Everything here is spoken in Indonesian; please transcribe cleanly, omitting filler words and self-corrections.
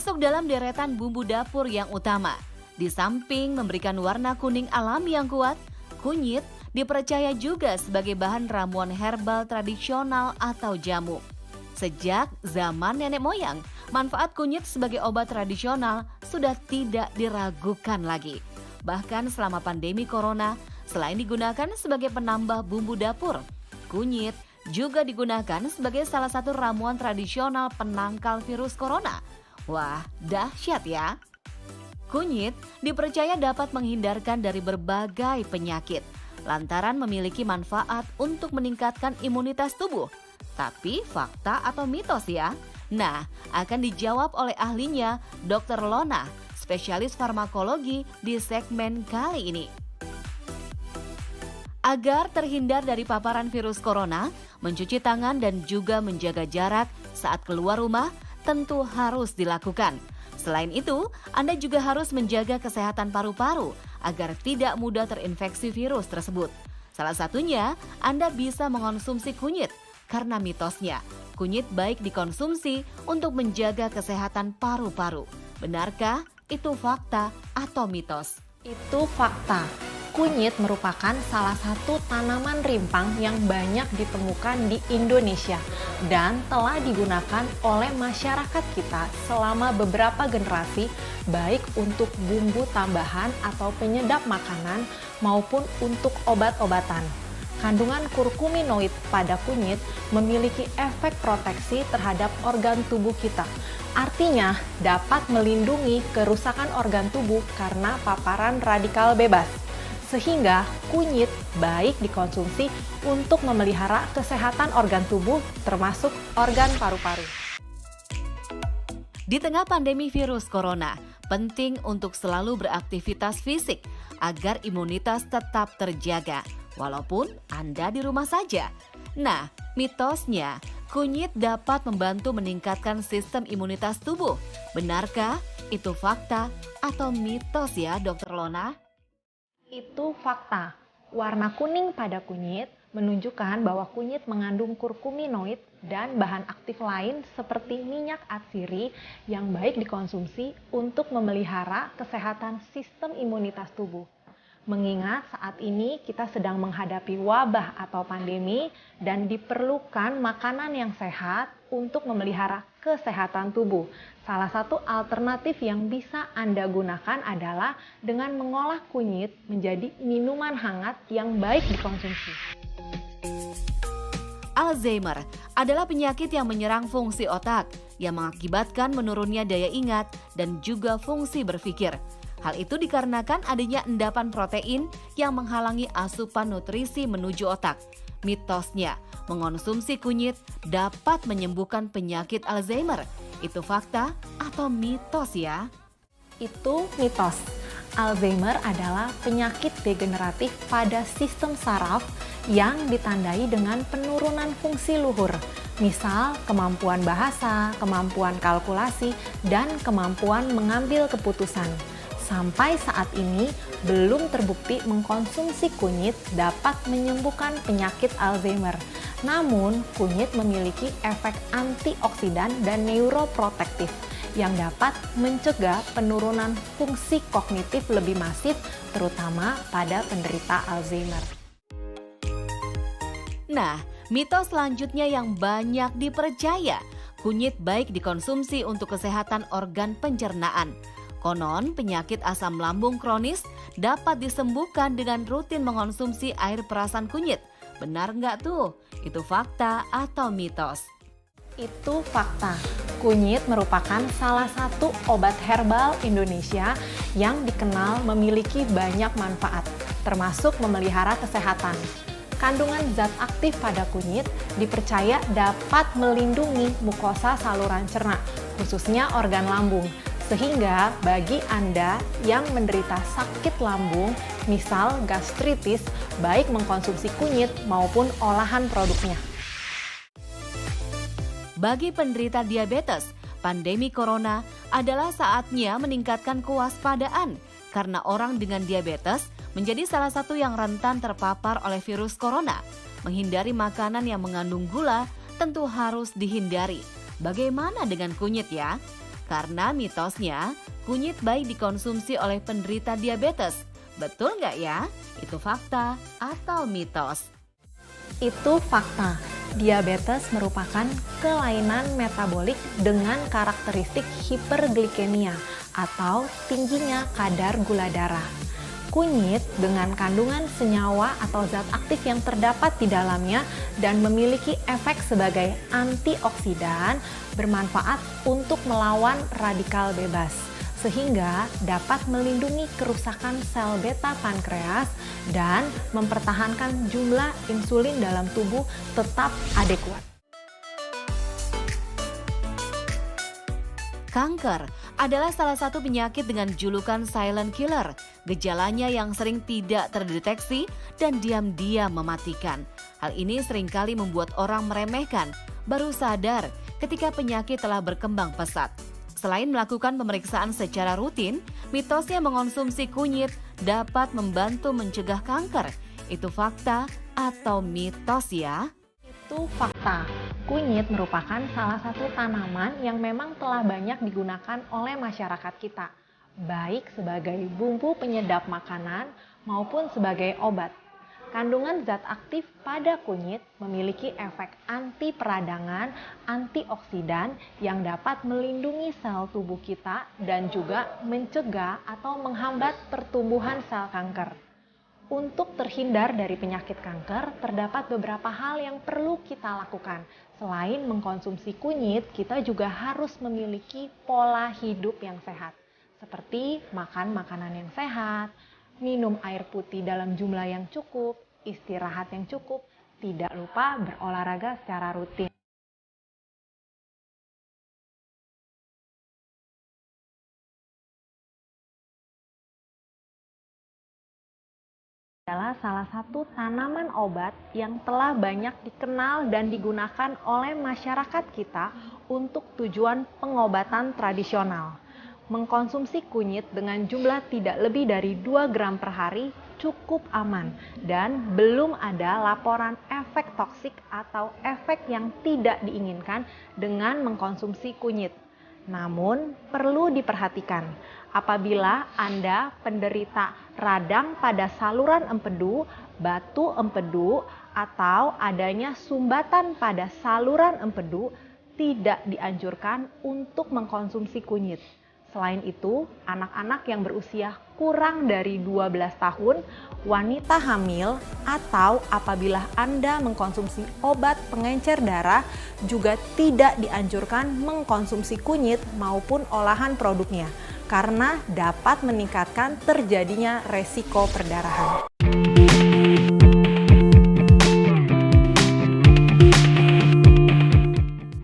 Masuk dalam deretan bumbu dapur yang utama. Di samping memberikan warna kuning alami yang kuat, kunyit dipercaya juga sebagai bahan ramuan herbal tradisional atau jamu. Sejak zaman nenek moyang, manfaat kunyit sebagai obat tradisional sudah tidak diragukan lagi. Bahkan selama pandemi corona, selain digunakan sebagai penambah bumbu dapur, kunyit juga digunakan sebagai salah satu ramuan tradisional penangkal virus corona. Wah, dahsyat ya! Kunyit dipercaya dapat menghindarkan dari berbagai penyakit, lantaran memiliki manfaat untuk meningkatkan imunitas tubuh. Tapi fakta atau mitos ya? Nah, akan dijawab oleh ahlinya Dr. Lona, spesialis farmakologi di segmen kali ini. Agar terhindar dari paparan virus corona, mencuci tangan dan juga menjaga jarak saat keluar rumah tentu harus dilakukan. Selain itu, Anda juga harus menjaga kesehatan paru-paru agar tidak mudah terinfeksi virus tersebut. Salah satunya, Anda bisa mengonsumsi kunyit karena mitosnya, kunyit baik dikonsumsi untuk menjaga kesehatan paru-paru. Benarkah itu fakta atau mitos? Itu fakta. Kunyit merupakan salah satu tanaman rimpang yang banyak ditemukan di Indonesia dan telah digunakan oleh masyarakat kita selama beberapa generasi, baik untuk bumbu tambahan atau penyedap makanan maupun untuk obat-obatan. Kandungan kurkuminoid pada kunyit memiliki efek proteksi terhadap organ tubuh kita. Artinya, dapat melindungi kerusakan organ tubuh karena paparan radikal bebas. Sehingga kunyit baik dikonsumsi untuk memelihara kesehatan organ tubuh termasuk organ paru-paru. Di tengah pandemi virus corona, penting untuk selalu beraktivitas fisik agar imunitas tetap terjaga, walaupun Anda di rumah saja. Nah, mitosnya, kunyit dapat membantu meningkatkan sistem imunitas tubuh. Benarkah itu fakta atau mitos ya, Dr. Lona? Itu fakta. Warna kuning pada kunyit menunjukkan bahwa kunyit mengandung kurkuminoid dan bahan aktif lain seperti minyak atsiri yang baik dikonsumsi untuk memelihara kesehatan sistem imunitas tubuh. Mengingat saat ini kita sedang menghadapi wabah atau pandemi dan diperlukan makanan yang sehat untuk memelihara kesehatan tubuh. Salah satu alternatif yang bisa Anda gunakan adalah dengan mengolah kunyit menjadi minuman hangat yang baik dikonsumsi. Alzheimer adalah penyakit yang menyerang fungsi otak yang mengakibatkan menurunnya daya ingat dan juga fungsi berpikir. Hal itu dikarenakan adanya endapan protein yang menghalangi asupan nutrisi menuju otak. Mitosnya, mengonsumsi kunyit dapat menyembuhkan penyakit Alzheimer. Itu fakta atau mitos ya? Itu mitos. Alzheimer adalah penyakit degeneratif pada sistem saraf yang ditandai dengan penurunan fungsi luhur. Misal, kemampuan bahasa, kemampuan kalkulasi, dan kemampuan mengambil keputusan. Sampai saat ini, belum terbukti mengkonsumsi kunyit dapat menyembuhkan penyakit Alzheimer. Namun, kunyit memiliki efek antioksidan dan neuroprotektif yang dapat mencegah penurunan fungsi kognitif lebih masif, terutama pada penderita Alzheimer. Nah, mitos selanjutnya yang banyak dipercaya, kunyit baik dikonsumsi untuk kesehatan organ pencernaan. Konon, penyakit asam lambung kronis dapat disembuhkan dengan rutin mengonsumsi air perasan kunyit. Benar nggak tuh? Itu fakta atau mitos? Itu fakta. Kunyit merupakan salah satu obat herbal Indonesia yang dikenal memiliki banyak manfaat, termasuk memelihara kesehatan. Kandungan zat aktif pada kunyit dipercaya dapat melindungi mukosa saluran cerna, khususnya organ lambung. Sehingga bagi Anda yang menderita sakit lambung, misal gastritis, baik mengkonsumsi kunyit maupun olahan produknya. Bagi penderita diabetes, pandemi corona adalah saatnya meningkatkan kewaspadaan karena orang dengan diabetes menjadi salah satu yang rentan terpapar oleh virus corona. Menghindari makanan yang mengandung gula tentu harus dihindari. Bagaimana dengan kunyit ya? Karena mitosnya, kunyit baik dikonsumsi oleh penderita diabetes. Betul nggak ya? Itu fakta atau mitos? Itu fakta. Diabetes merupakan kelainan metabolik dengan karakteristik hiperglikemia atau tingginya kadar gula darah. Kunyit dengan kandungan senyawa atau zat aktif yang terdapat di dalamnya dan memiliki efek sebagai antioksidan bermanfaat untuk melawan radikal bebas, sehingga dapat melindungi kerusakan sel beta pankreas dan mempertahankan jumlah insulin dalam tubuh tetap adekuat. Kanker adalah salah satu penyakit dengan julukan silent killer. Gejalanya yang sering tidak terdeteksi dan diam-diam mematikan. Hal ini seringkali membuat orang meremehkan, baru sadar ketika penyakit telah berkembang pesat. Selain melakukan pemeriksaan secara rutin, mitosnya mengonsumsi kunyit dapat membantu mencegah kanker. Itu fakta atau mitos ya? Itu fakta. Kunyit merupakan salah satu tanaman yang memang telah banyak digunakan oleh masyarakat kita, baik sebagai bumbu penyedap makanan maupun sebagai obat. Kandungan zat aktif pada kunyit memiliki efek anti peradangan, antioksidan yang dapat melindungi sel tubuh kita dan juga mencegah atau menghambat pertumbuhan sel kanker. Untuk terhindar dari penyakit kanker, terdapat beberapa hal yang perlu kita lakukan. Selain mengkonsumsi kunyit, kita juga harus memiliki pola hidup yang sehat. Seperti makan makanan yang sehat, minum air putih dalam jumlah yang cukup, istirahat yang cukup, tidak lupa berolahraga secara rutin. Adalah salah satu tanaman obat yang telah banyak dikenal dan digunakan oleh masyarakat kita untuk tujuan pengobatan tradisional. Mengkonsumsi kunyit dengan jumlah tidak lebih dari 2 gram per hari cukup aman dan belum ada laporan efek toksik atau efek yang tidak diinginkan dengan mengkonsumsi kunyit. Namun, perlu diperhatikan apabila Anda penderita radang pada saluran empedu, batu empedu, atau adanya sumbatan pada saluran empedu, tidak dianjurkan untuk mengkonsumsi kunyit. Selain itu, anak-anak yang berusia kurang dari 12 tahun, wanita hamil, atau apabila Anda mengkonsumsi obat pengencer darah, juga tidak dianjurkan mengkonsumsi kunyit maupun olahan produknya, karena dapat meningkatkan terjadinya resiko perdarahan.